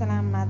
Selamat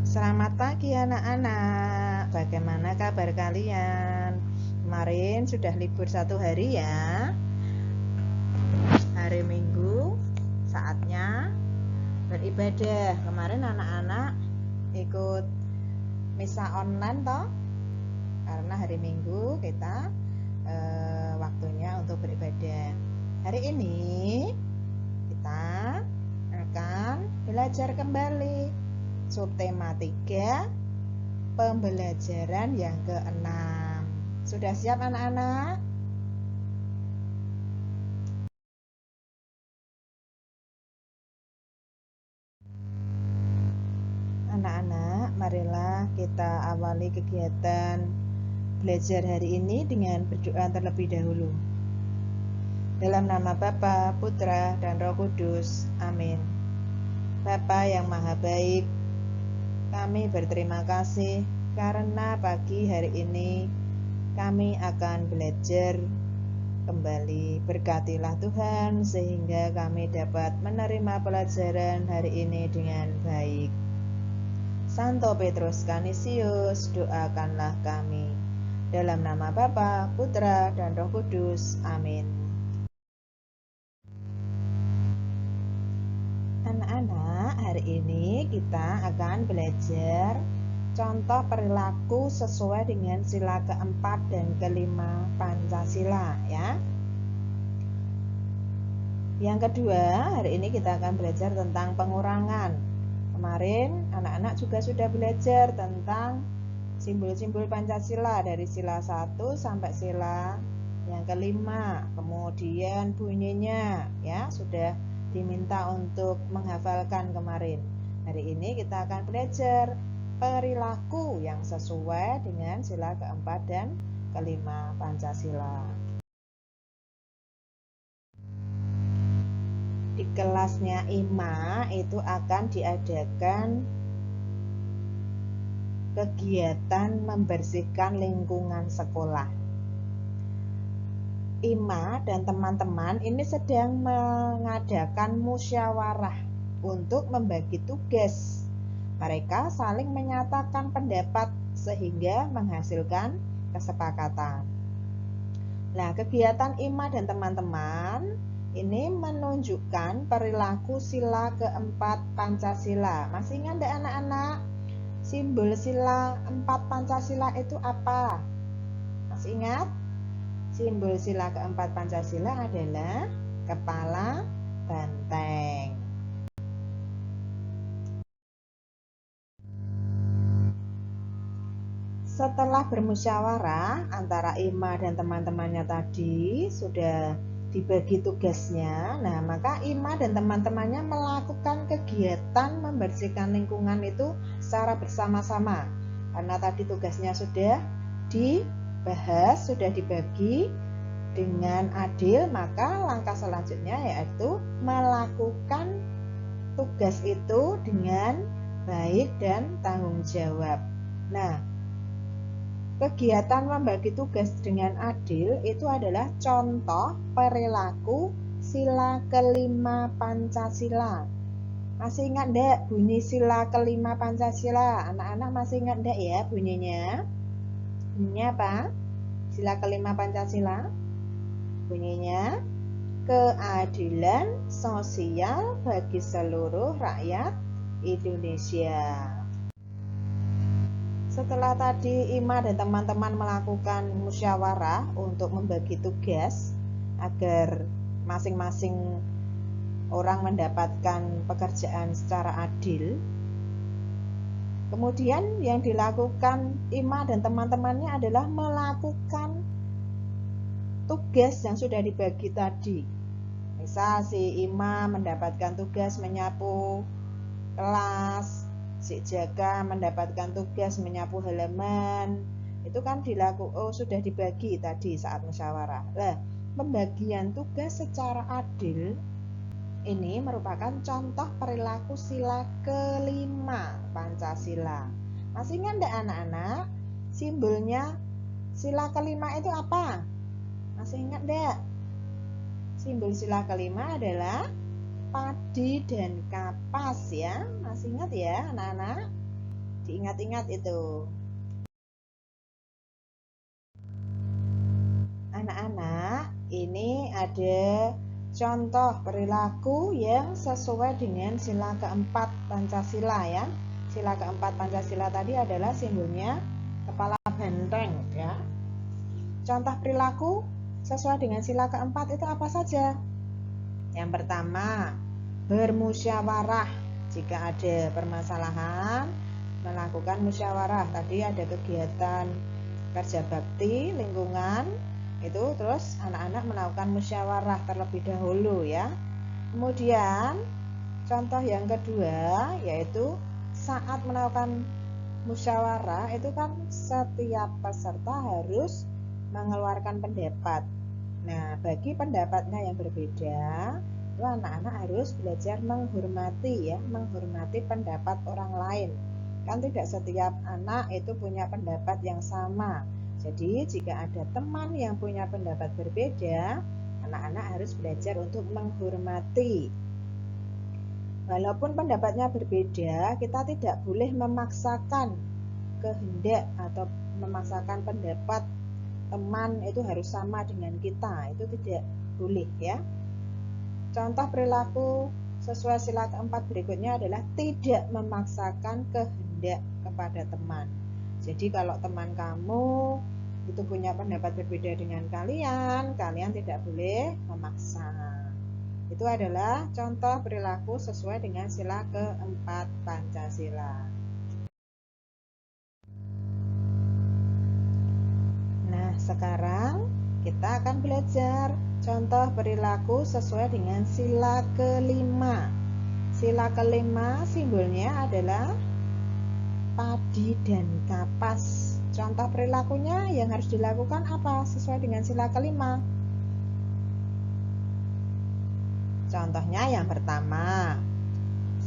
Selamat pagi anak-anak. Bagaimana kabar kalian? Kemarin sudah libur 1 hari ya. Hari Minggu saatnya beribadah. Kemarin anak-anak ikut misa online toh. Karena hari Minggu kita waktunya untuk beribadah. Hari ini kita akan belajar kembali subtema 3 pembelajaran yang ke-6. Sudah siap anak-anak? Anak-anak, marilah kita awali kegiatan belajar hari ini dengan berdoa terlebih dahulu. Dalam nama Bapa, Putra, dan Roh Kudus. Amin. Bapa yang Maha Baik, kami berterima kasih karena pagi hari ini kami akan belajar kembali. Berkatilah Tuhan sehingga kami dapat menerima pelajaran hari ini dengan baik. Santo Petrus Canisius, doakanlah kami. Dalam nama Bapa, Putra, dan Roh Kudus. Amin. Anak-anak, hari ini kita akan belajar contoh perilaku sesuai dengan sila keempat dan kelima Pancasila ya. Yang kedua, hari ini kita akan belajar tentang pengurangan. Kemarin anak-anak juga sudah belajar tentang simbol-simbol Pancasila dari sila 1 sampai sila yang kelima. Kemudian bunyinya ya sudah diminta untuk menghafalkan kemarin. Hari ini kita akan belajar perilaku yang sesuai dengan sila keempat dan kelima Pancasila. Di kelasnya IMA itu akan diadakan kegiatan membersihkan lingkungan sekolah. IMA dan teman-teman ini sedang mengadakan musyawarah untuk membagi tugas. Mereka saling menyatakan pendapat sehingga menghasilkan kesepakatan. Nah, kegiatan IMA dan teman-teman ini menunjukkan perilaku sila keempat Pancasila. Masih ingat enggak anak-anak? Simbol sila 4 Pancasila itu apa? Masih ingat? Simbol sila keempat Pancasila adalah kepala banteng. Setelah bermusyawarah antara IMA dan teman-temannya tadi sudah dibagi tugasnya. Nah, maka IMA dan teman-temannya melakukan kegiatan membersihkan lingkungan itu secara bersama-sama. Karena tadi tugasnya sudah dibahas, sudah dibagi dengan adil, maka langkah selanjutnya yaitu melakukan tugas itu dengan baik dan tanggung jawab. Nah, kegiatan membagi tugas dengan adil itu adalah contoh perilaku sila kelima Pancasila. Masih ingat enggak bunyi sila kelima Pancasila? Anak-anak masih ingat enggak ya bunyinya? Bunyinya apa? Sila kelima Pancasila? Bunyinya keadilan sosial bagi seluruh rakyat Indonesia. Setelah tadi IMA dan teman-teman melakukan musyawarah untuk membagi tugas agar masing-masing orang mendapatkan pekerjaan secara adil. Kemudian yang dilakukan IMA dan teman-temannya adalah melakukan tugas yang sudah dibagi tadi. Misal si IMA mendapatkan tugas menyapu kelas, si Jaka mendapatkan tugas menyapu halaman. Itu kan sudah dibagi tadi saat musyawarah. Nah, pembagian tugas secara adil ini merupakan contoh perilaku sila kelima Pancasila. Masih ingat enggak anak-anak? Simbolnya sila kelima itu apa? Masih ingat enggak? Simbol sila kelima adalah padi dan kapas ya. Masih ingat ya anak-anak? Diingat-ingat itu. Anak-anak, ini ada contoh perilaku yang sesuai dengan sila keempat Pancasila ya. Sila keempat Pancasila tadi adalah simbolnya kepala benteng ya. Contoh perilaku sesuai dengan sila keempat itu apa saja? Yang pertama, bermusyawarah. Jika ada permasalahan, melakukan musyawarah. Tadi ada kegiatan kerja bakti lingkungan, itu terus anak-anak melakukan musyawarah terlebih dahulu ya. Kemudian contoh yang kedua yaitu saat melakukan musyawarah itu kan setiap peserta harus mengeluarkan pendapat. Nah, bagi pendapatnya yang berbeda, itu anak-anak harus belajar menghormati ya, menghormati pendapat orang lain. Kan tidak setiap anak itu punya pendapat yang sama. Jadi, jika ada teman yang punya pendapat berbeda, anak-anak harus belajar untuk menghormati. Walaupun pendapatnya berbeda, kita tidak boleh memaksakan kehendak atau memaksakan pendapat teman itu harus sama dengan kita, itu tidak boleh ya. Contoh perilaku sesuai sila keempat berikutnya adalah tidak memaksakan kehendak kepada teman. Jadi kalau teman kamu itu punya pendapat berbeda dengan kalian tidak boleh memaksa. Itu adalah contoh perilaku sesuai dengan sila keempat Pancasila. Nah, sekarang kita akan belajar contoh perilaku sesuai dengan sila kelima. Sila kelima simbolnya adalah padi dan kapas. Contoh perilakunya yang harus dilakukan apa sesuai dengan sila kelima? Contohnya yang pertama,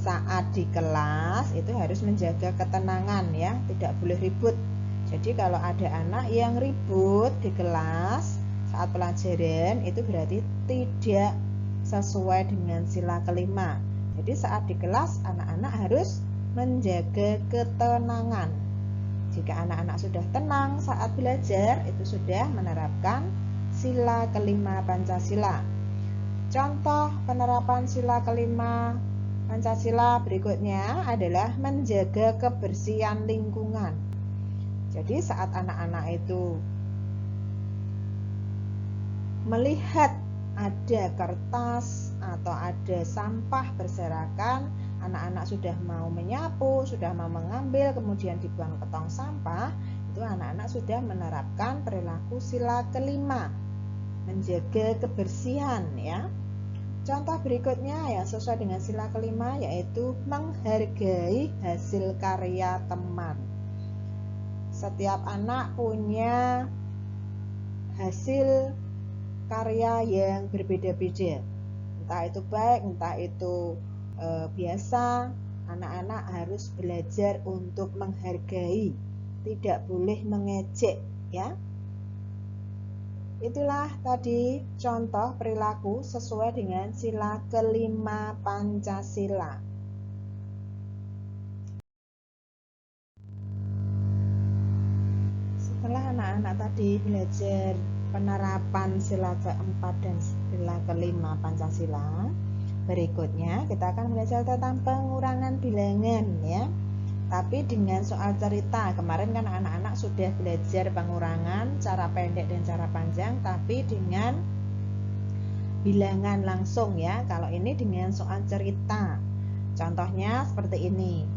saat di kelas itu harus menjaga ketenangan ya, tidak boleh ribut. Jadi kalau ada anak yang ribut di kelas saat pelajaran itu berarti tidak sesuai dengan sila kelima. Jadi saat di kelas anak-anak harus menjaga ketenangan. Jika anak-anak sudah tenang saat belajar itu sudah menerapkan sila kelima Pancasila. Contoh penerapan sila kelima Pancasila berikutnya adalah menjaga kebersihan lingkungan. Jadi saat anak-anak itu melihat ada kertas atau ada sampah berserakan, anak-anak sudah mau menyapu, sudah mau mengambil, kemudian dibuang ke tong sampah, itu anak-anak sudah menerapkan perilaku sila kelima, menjaga kebersihan ya. Contoh berikutnya yang sesuai dengan sila kelima yaitu menghargai hasil karya teman. Setiap anak punya hasil karya yang berbeda-beda. Entah itu baik, entah itu biasa. Anak-anak harus belajar untuk menghargai, tidak boleh mengejek ya. Itulah tadi contoh perilaku sesuai dengan sila kelima Pancasila. Setelah anak-anak tadi belajar penerapan sila keempat dan sila kelima Pancasila, berikutnya kita akan belajar tentang pengurangan bilangan ya. Tapi dengan soal cerita. Kemarin kan anak-anak sudah belajar pengurangan cara pendek dan cara panjang, tapi dengan bilangan langsung ya. Kalau ini dengan soal cerita. Contohnya seperti ini.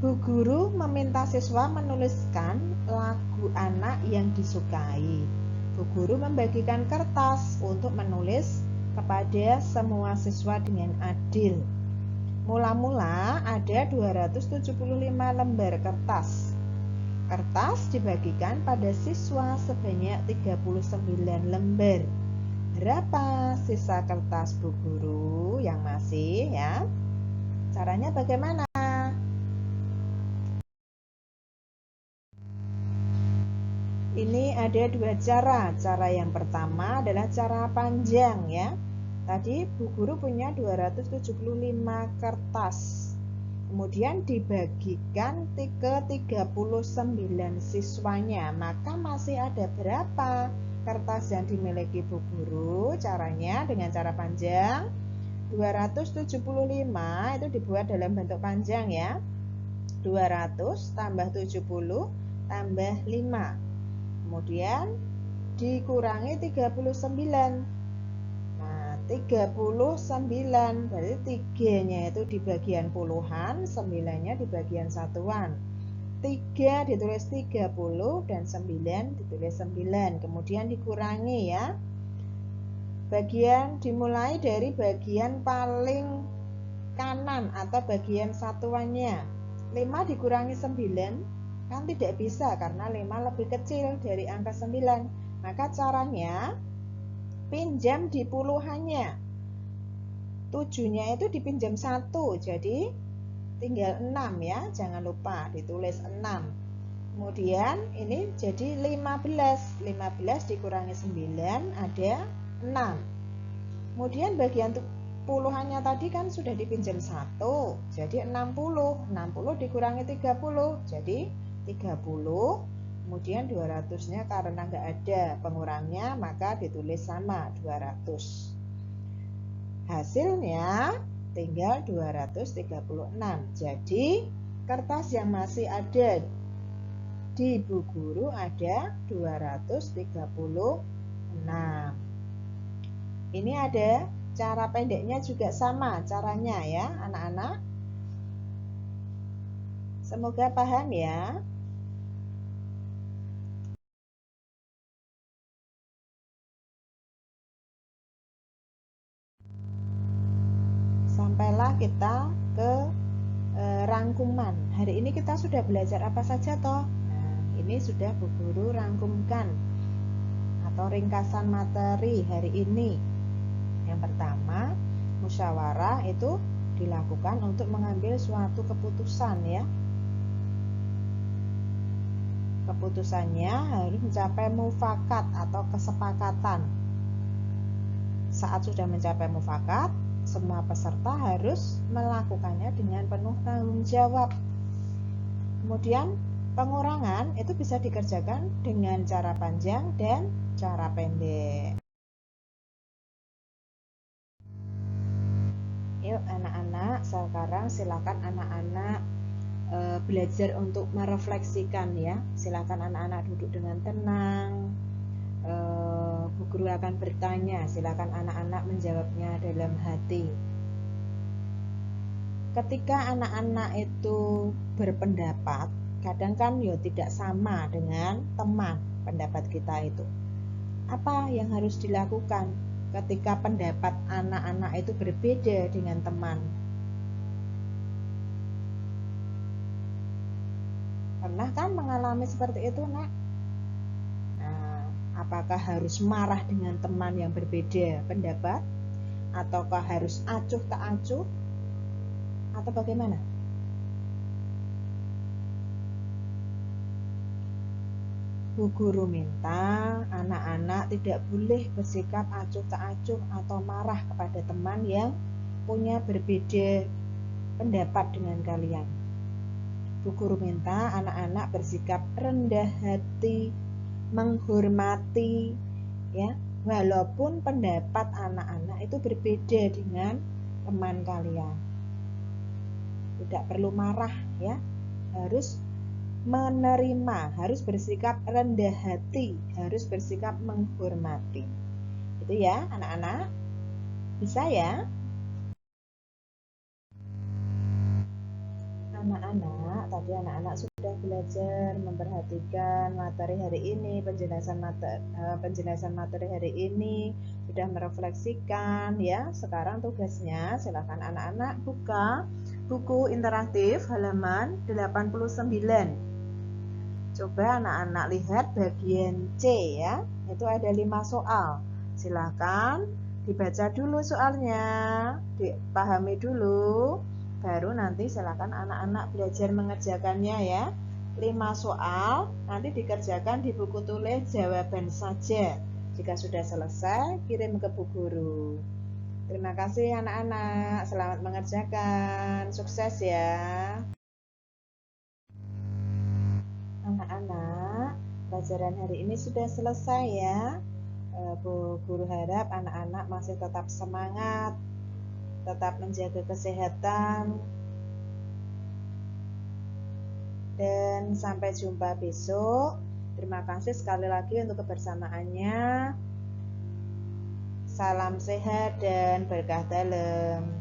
Bu guru meminta siswa menuliskan lagu anak yang disukai. Bu guru membagikan kertas untuk menulis kepada semua siswa dengan adil. Mula-mula ada 275 lembar kertas. Kertas dibagikan pada siswa sebanyak 39 lembar. Berapa sisa kertas Bu guru yang masih ya? Caranya bagaimana? Ini ada dua cara. Cara yang pertama adalah cara panjang ya. Tadi Bu Guru punya 275 kertas. Kemudian dibagikan ke 39 siswanya. Maka masih ada berapa kertas yang dimiliki Bu Guru? Caranya dengan cara panjang. 275 itu dibuat dalam bentuk panjang ya. 200 tambah 70 tambah 5. Kemudian dikurangi 39. Nah, 39 berarti 3-nya itu di bagian puluhan, 9-nya di bagian satuan. 3 ditulis 30 dan 9 ditulis 9. Kemudian dikurangi ya. Bagian dimulai dari bagian paling kanan atau bagian satuannya. 5 dikurangi 9 kan tidak bisa karena 5 lebih kecil dari angka 9. Maka caranya pinjam di puluhannya. 7-nya itu dipinjam 1, jadi tinggal 6 ya, jangan lupa ditulis 6. Kemudian ini jadi 15. 15 dikurangi 9 ada 6. Kemudian bagian puluhannya tadi kan sudah dipinjam 1, jadi 60. 60 dikurangi 30, jadi 30. Kemudian 200-nya karena nggak ada pengurangnya, maka ditulis sama 200. Hasilnya tinggal 236. Jadi kertas yang masih ada di Bu Guru ada 236. Ini ada cara pendeknya juga sama caranya ya anak-anak. Semoga paham ya. Sampailah kita ke rangkuman. Hari ini kita sudah belajar apa saja toh? Nah, ini sudah Bu Guru rangkumkan atau ringkasan materi hari ini. Yang pertama, musyawarah itu dilakukan untuk mengambil suatu keputusan ya. Keputusannya harus mencapai mufakat atau kesepakatan. Saat sudah mencapai mufakat, semua peserta harus melakukannya dengan penuh tanggung jawab. Kemudian pengurangan itu bisa dikerjakan dengan cara panjang dan cara pendek. Yuk anak-anak, sekarang silakan anak-anak belajar untuk merefleksikan ya. Silakan anak-anak duduk dengan tenang. Bu Guru akan bertanya, silakan anak-anak menjawabnya dalam hati. Ketika anak-anak itu berpendapat, kadang kan tidak sama dengan teman pendapat kita itu. Apa yang harus dilakukan ketika pendapat anak-anak itu berbeda dengan teman? Pernah kan mengalami seperti itu, Nak? Nah, apakah harus marah dengan teman yang berbeda pendapat? Ataukah harus acuh tak acuh? Atau bagaimana? Bu Guru minta anak-anak tidak boleh bersikap acuh tak acuh atau marah kepada teman yang punya berbeda pendapat dengan kalian. Bu Guru minta anak-anak bersikap rendah hati, menghormati, ya, walaupun pendapat anak-anak itu berbeda dengan teman kalian. Tidak perlu marah, ya, harus menerima, harus bersikap rendah hati, harus bersikap menghormati. Itu ya, anak-anak. Bisa ya? Anak-anak, tadi anak-anak sudah belajar memperhatikan materi hari ini, penjelasan materi hari ini, sudah merefleksikan ya. Sekarang tugasnya silakan anak-anak buka buku interaktif halaman 89. Coba anak-anak lihat bagian C ya, itu ada 5 soal. Silakan dibaca dulu soalnya, dipahami dulu, baru nanti silakan anak-anak belajar mengerjakannya ya. 5 soal nanti dikerjakan di buku tulis jawaban saja. Jika sudah selesai, kirim ke Bu Guru. Terima kasih anak-anak, selamat mengerjakan, sukses ya. Anak-anak, pelajaran hari ini sudah selesai ya. Bu Guru harap anak-anak masih tetap semangat, tetap menjaga kesehatan, dan sampai jumpa besok. Terima kasih sekali lagi untuk kebersamaannya. Salam sehat dan berkah dalam.